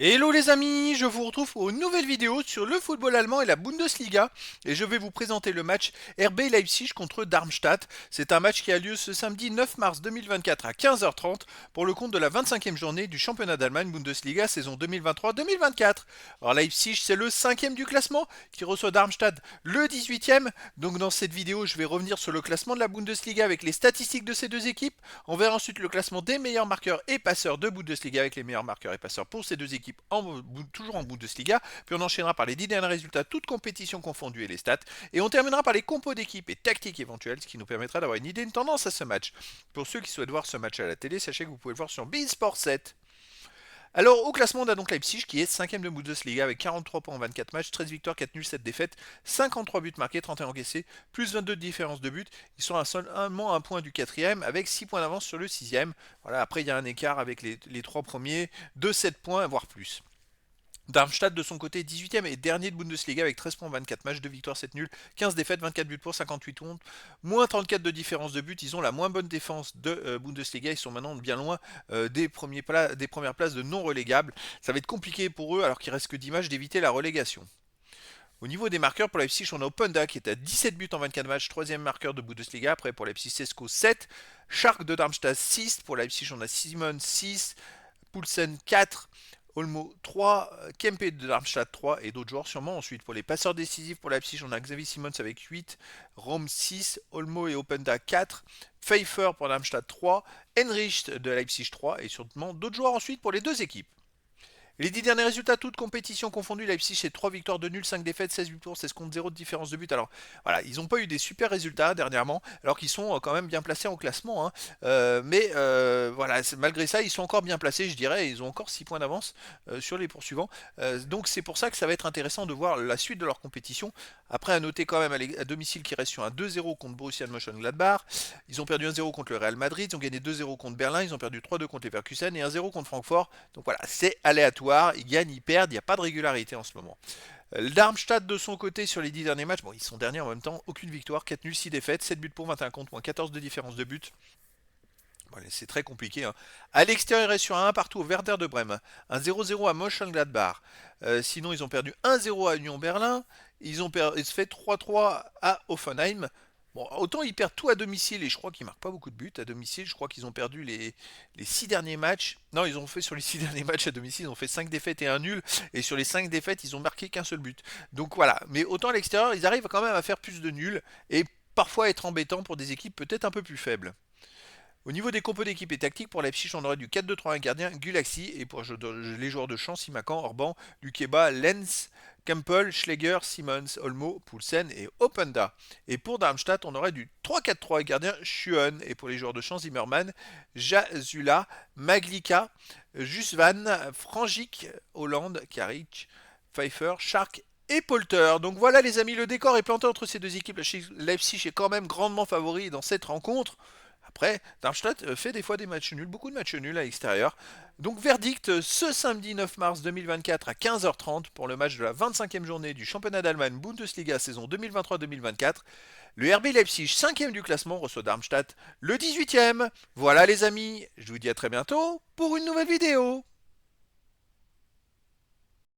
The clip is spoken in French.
Hello les amis, je vous retrouve pour une nouvelle vidéo sur le football allemand et la Bundesliga et je vais vous présenter le match RB Leipzig contre Darmstadt. C'est un match qui a lieu ce samedi 9 mars 2024 à 15h30 pour le compte de la 25e journée du championnat d'Allemagne Bundesliga saison 2023-2024. Alors Leipzig c'est le 5e du classement qui reçoit Darmstadt le 18e. Donc dans cette vidéo je vais revenir sur le classement de la Bundesliga avec les statistiques de ces deux équipes. On verra ensuite le classement des meilleurs marqueurs et passeurs de Bundesliga avec les meilleurs marqueurs et passeurs pour ces deux équipes toujours en Bundesliga. Puis on enchaînera par les 10 derniers résultats, toutes compétitions confondues et les stats. Et on terminera par les compos d'équipe et tactiques éventuelles, ce qui nous permettra d'avoir une idée, une tendance à ce match. Pour ceux qui souhaitent voir ce match à la télé, sachez que vous pouvez le voir sur Beansport 7. Alors au classement on a donc Leipzig qui est 5ème de Bundesliga avec 43 points en 24 matchs, 13 victoires, 4 nuls, 7 défaites, 53 buts marqués, 31 encaissés, plus 22 de différence de but. Ils sont à seulement un point du 4ème avec 6 points d'avance sur le 6ème. Voilà, après il y a un écart avec les 3 premiers de 7 points voire plus. Darmstadt de son côté 18e et dernier de Bundesliga avec 13 points en 24 matchs, 2 victoires, 7 nuls, 15 défaites, 24 buts pour, 58 comptes, moins 34 de différence de but. Ils ont la moins bonne défense de Bundesliga, ils sont maintenant bien loin des premières places de non relégables. Ça va être compliqué pour eux alors qu'il reste que 10 matchs d'éviter la relégation. Au niveau des marqueurs, pour Leipzig, on a Openda qui est à 17 buts en 24 matchs, troisième marqueur de Bundesliga. Après, pour Leipzig, Sesko 7, Schark de Darmstadt 6, pour Leipzig, on a Simon 6, Poulsen 4, Olmo 3, Kempe de Darmstadt 3 et d'autres joueurs sûrement. Ensuite, pour les passeurs décisifs pour Leipzig, on a Xavi Simons avec 8, Rom 6, Olmo et Openda 4, Pfeiffer pour Darmstadt 3, Henrich de Leipzig 3 et sûrement d'autres joueurs ensuite pour les deux équipes. Les 10 derniers résultats, toutes compétitions confondues, Leipzig c'est 3 victoires de nul, 5 défaites, 16 victoires, 16 contre 0 de différence de but. Alors voilà, ils n'ont pas eu des super résultats dernièrement, alors qu'ils sont quand même bien placés en classement. Hein. Voilà, malgré ça, ils sont encore bien placés, je dirais, ils ont encore 6 points d'avance sur les poursuivants. Donc c'est pour ça que ça va être intéressant de voir la suite de leur compétition. Après, à noter quand même à domicile qu'ils restent sur un 2-0 contre Borussia Mönchengladbach. Ils ont perdu 1-0 contre le Real Madrid, ils ont gagné 2-0 contre Berlin, ils ont perdu 3-2 contre Leverkusen et 1-0 contre Francfort. Donc voilà, c'est aléatoire, ils gagnent, ils perdent, il n'y a pas de régularité en ce moment. Darmstadt de son côté sur les 10 derniers matchs, bon ils sont derniers en même temps, aucune victoire, 4 nuls, 6 défaites, 7 buts pour 21 contre, moins 14 de différence de but. Bon, c'est très compliqué. Hein. À l'extérieur, il reste sur un 1 partout au Werder de Brême, un 0-0 à Mönchengladbach. Sinon, ils ont perdu 1-0 à Union Berlin, ils ont fait 3-3 à Hoffenheim. Bon, autant ils perdent tout à domicile et je crois qu'ils marquent pas beaucoup de buts à domicile. Je crois qu'ils ont perdu les 6 derniers matchs. Non, ils ont fait sur les 6 derniers matchs à domicile, ils ont fait 5 défaites et un nul. Et sur les 5 défaites, ils ont marqué qu'un seul but. Donc voilà. Mais autant à l'extérieur, ils arrivent quand même à faire plus de nuls et parfois être embêtants pour des équipes peut-être un peu plus faibles. Au niveau des compos d'équipe et tactiques, pour Leipzig, on aurait du 4-2-3-1 gardien, Gulaxi, et pour les joueurs de champ, Simakan, Orban, Lukeba, Lenz, Kempel, Schläger, Simons, Olmo, Poulsen et Openda. Et pour Darmstadt, on aurait du 3-4-3 gardien, Schuen, et pour les joueurs de champ, Zimmermann, Jazula, Maglika, Jusvan, Frangic, Hollande, Karic, Pfeiffer, Schark et Polter. Donc voilà les amis, le décor est planté entre ces deux équipes. Leipzig est quand même grandement favori dans cette rencontre. Après, Darmstadt fait des fois des matchs nuls, beaucoup de matchs nuls à l'extérieur. Donc verdict ce samedi 9 mars 2024 à 15h30 pour le match de la 25e journée du championnat d'Allemagne Bundesliga saison 2023-2024. Le RB Leipzig, 5e du classement, reçoit Darmstadt le 18e. Voilà les amis, je vous dis à très bientôt pour une nouvelle vidéo.